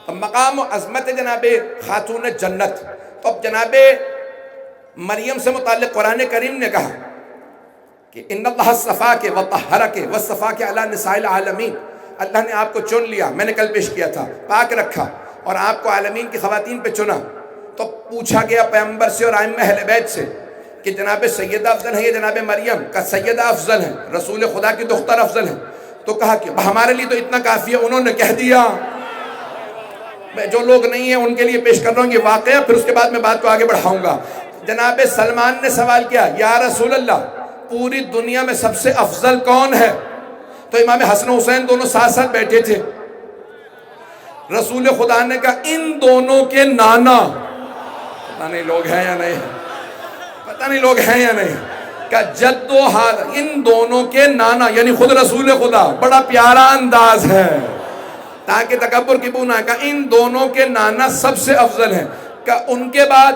تو مقام و عظمت جناب خاتون جنت. تو اب جناب مریم سے متعلق قرآن کریم نے کہا کہ ان اللہ اصطفاک وطہرک واصطفاک علی نساء العالمین. اللہ نے آپ کو چن لیا، میں نے کل پیش کیا تھا، پاک رکھا اور آپ کو عالمین کی خواتین پہ چنا. تو پوچھا گیا پیغمبر سے اور ائمہ اہل بیت سے کہ جناب سیدہ افضل ہے یا جناب مریم؟ کا سیدہ افضل ہے، رسول خدا کی دختر افضل ہے. تو کہا کہ ہمارے لیے تو اتنا کافی ہے، انہوں نے کہہ دیا. میں جو لوگ نہیں ہیں ان کے لیے پیش کر رہا ہوں یہ واقعہ، پھر اس کے بعد میں بات کو آگے بڑھاؤں گا. جناب سلمان نے سوال کیا، یا رسول اللہ پوری دنیا میں سب سے افضل کون ہے؟ تو امام حسن حسین دونوں ساتھ ساتھ بیٹھے تھے. رسول خدا نے کہا ان دونوں کے نانا، پتہ نہیں لوگ ہیں یا نہیں، پتہ نہیں لوگ ہیں یا نہیں، کہ جد و حال ان دونوں کے نانا یعنی خود رسول خدا. بڑا پیارا انداز ہے تاکہ تکبر کی بو نہ، کہ ان دونوں کے نانا سب سے افضل ہیں. کہ ان کے بعد،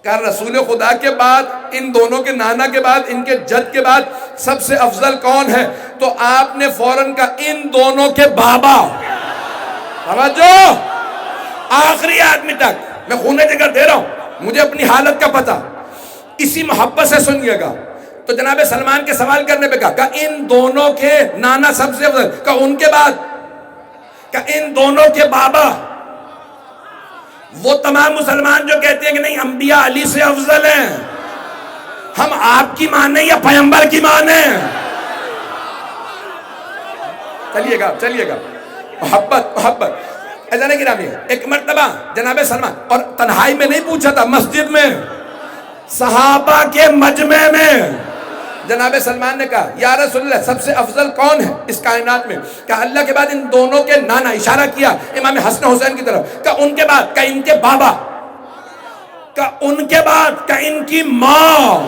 کہ رسول خدا کے بعد، ان دونوں کے نانا کے بعد، ان کے جد کے بعد سب سے افضل کون ہے؟ تو آپ نے فوراً کہا ان دونوں کے بابا. توجہ، آخری آدمی تک میں خون جگر دے رہا ہوں، مجھے اپنی حالت کا پتہ. اسی محبت سے سنیے گا. تو جناب سلمان کے سوال کرنے پہ کہا کہ ان دونوں کے نانا سب سے افضل، کہ ان کے بعد، کہ ان دونوں کے بابا. وہ تمام مسلمان جو کہتے ہیں کہ نہیں انبیاء علی سے افضل ہیں، ہم آپ کی مانیں یا پیغمبر کی مانیں؟ چلیے گا محبت. ایسا نہیں گرامی ہے. ایک مرتبہ جناب سلمان، اور تنہائی میں نہیں پوچھا تھا، مسجد میں صحابہ کے مجمع میں جناب سلمان نے کہا یا رسول اللہ سب سے افضل کون ہے اس کائنات میں؟ کہ اللہ کے بعد ان دونوں کے نانا، اشارہ کیا امام حسن حسین کی طرف، کہ ان کے بعد، کہ ان کے بابا، کہ ان کے بعد، کہ ان کی ماں،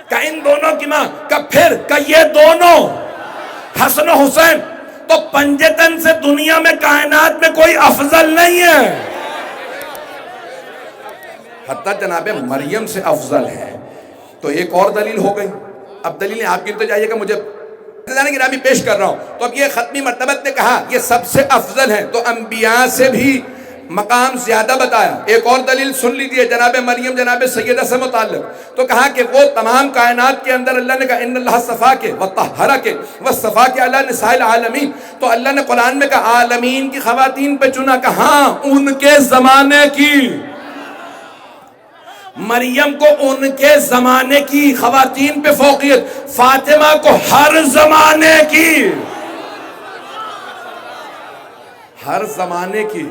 کہ ان دونوں کی ماں، کہ پھر کہ یہ دونوں حسن و حسین. تو پنجتن سے دنیا میں کائنات میں کوئی افضل نہیں ہے، حتیٰ جناب مریم سے افضل ہے. تو ایک اور دلیل ہو گئی. اب دلیلیں آپ گنتے جائیے گا، مجھے گرامی پیش کر رہا ہوں. تو اب یہ ختمی مرتبت نے کہا یہ سب سے افضل ہے، تو انبیاء سے بھی مقام زیادہ بتایا. ایک اور دلیل سن لیجیے جناب مریم جناب سیدہ سے متعلق. تو کہا کہ وہ تمام کائنات کے اندر اللہ نے کہا ان اللہ اصطفاک وطہرک واصطفاک علی نساء العالمین. تو اللہ نے قرآن میں کہا عالمین کی خواتین پہ چنا، کہ ہاں ان کے زمانے کی، مریم کو ان کے زمانے کی خواتین پہ فوقیت، فاطمہ کو ہر زمانے کی، ہر زمانے کی،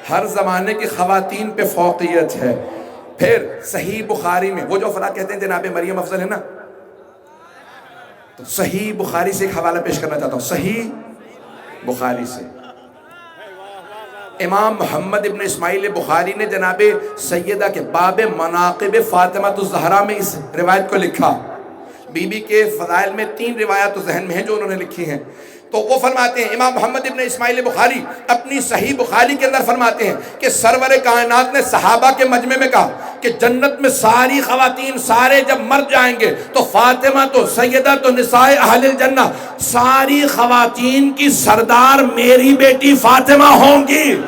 ہر زمانے کی خواتین پہ فوقیت ہے. پھر صحیح بخاری میں وہ جو افراد کہتے ہیں جناب مریم افضل ہے نا، تو صحیح بخاری سے ایک حوالہ پیش کرنا چاہتا ہوں. صحیح بخاری سے امام محمد ابن اسماعیل بخاری نے جناب سیدہ کے باب مناقب فاطمہ الزہرا میں اس روایت کو لکھا. بی بی کے فضائل میں 3 روایات تو ذہن میں ہیں جو انہوں نے لکھی ہیں. تو وہ فرماتے ہیں امام محمد ابن اسماعیل بخاری اپنی صحیح بخاری کے اندر فرماتے ہیں کہ سرور کائنات نے صحابہ کے مجمع میں کہا کہ جنت میں ساری خواتین سارے جب مر جائیں گے تو فاطمہ تو سیدہ تو نساء اہل الجنہ، ساری خواتین کی سردار میری بیٹی فاطمہ ہوں گی.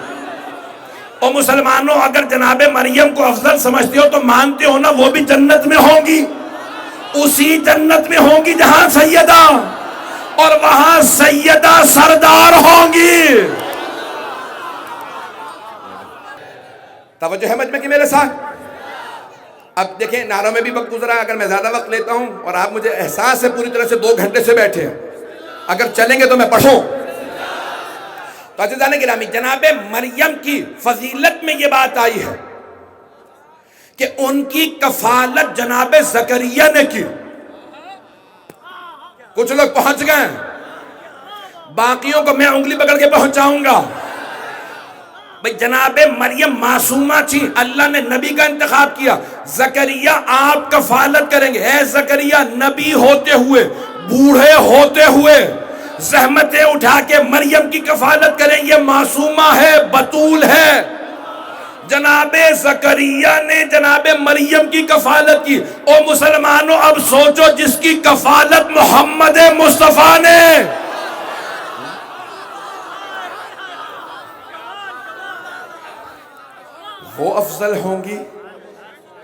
اور مسلمانوں اگر جناب مریم کو افضل سمجھتے ہو تو مانتے ہو نا وہ بھی جنت میں ہوں گی، اسی جنت میں ہوں گی جہاں سیدہ، اور وہاں سیدہ سردار ہوں گی. توجہ ہے مجمع کی میرے ساتھ. اب دیکھیں نعروں میں بھی وقت گزرا، اگر میں زیادہ وقت لیتا ہوں اور آپ مجھے احساس ہے پوری طرح سے 2 گھنٹے سے بیٹھے ہیں، اگر چلیں گے تو میں پڑھوں. تو عزیزان گرامی جناب مریم کی فضیلت میں یہ بات آئی ہے کہ ان کی کفالت جناب زکریا نے کی. کچھ لوگ پہنچ گئے، باقیوں کو میں انگلی پکڑ کے پہنچاؤں گا. بھئی جناب مریم معصومہ تھی، اللہ نے نبی کا انتخاب کیا. زکریا آپ کفالت کریں گے. اے زکریا نبی ہوتے ہوئے، بوڑھے ہوتے ہوئے زحمتیں اٹھا کے مریم کی کفالت کریں. یہ معصومہ ہے، بطول ہے. جناب زکریا نے جناب مریم کی کفالت کی. او مسلمانوں اب سوچو جس کی کفالت محمد مصطفیٰ نے. وہ افضل ہوں گی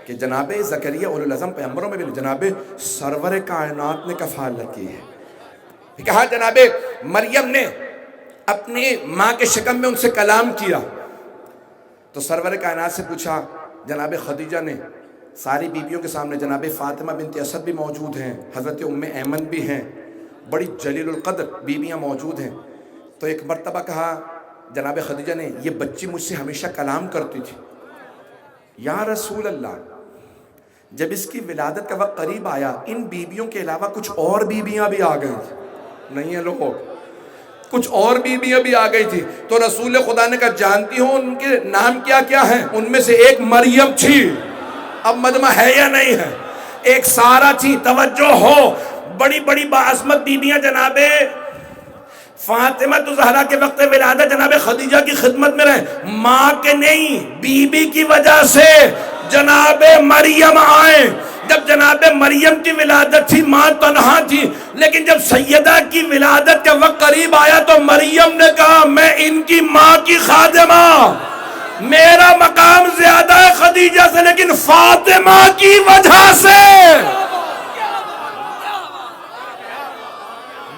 کہ جناب زکریا اولو العزم پیغمبروں میں بھی جناب سرور کائنات نے کفالت کی ہے. کہا جناب مریم نے اپنی ماں کے شکم میں ان سے کلام کیا تو سرور کائنات سے پوچھا. جناب خدیجہ نے ساری بیویوں کے سامنے, جناب فاطمہ بنت اسد بھی موجود ہیں, حضرت ام ایمن بھی ہیں, بڑی جلیل القدر بیویاں موجود ہیں. تو ایک مرتبہ کہا جناب خدیجہ نے, یہ بچی مجھ سے ہمیشہ کلام کرتی تھی. یا رسول اللہ, جب اس کی ولادت کا وقت قریب آیا ان بیویوں کے علاوہ کچھ اور بیویاں بھی آ گئی تھی. نہیں ہے لوگوں, کچھ اور بیویاں بھی آ گئی تھی. تو رسول خدا نے کہا جانتی ہوں ان کے نام کیا کیا ہیں؟ ان میں سے ایک مریم تھی, اب مجمع ہے یا نہیں ہے, ایک سارہ تھی. توجہ ہو, بڑی بڑی باعظمت بیویاں جناب فاطمہ زہرا کے وقت ولادت جناب خدیجہ کی خدمت میں رہے. ماں کے نہیں, بیوی کی وجہ سے جناب مریم آئے. جب جناب مریم کی ولادت تھی ماں تنہا تھی, لیکن جب سیدہ کی ولادت کا وقت قریب آیا تو مریم نے کہا میں ان کی ماں کی خادمہ, میرا مقام زیادہ ہے خدیجہ سے لیکن فاطمہ کی وجہ سے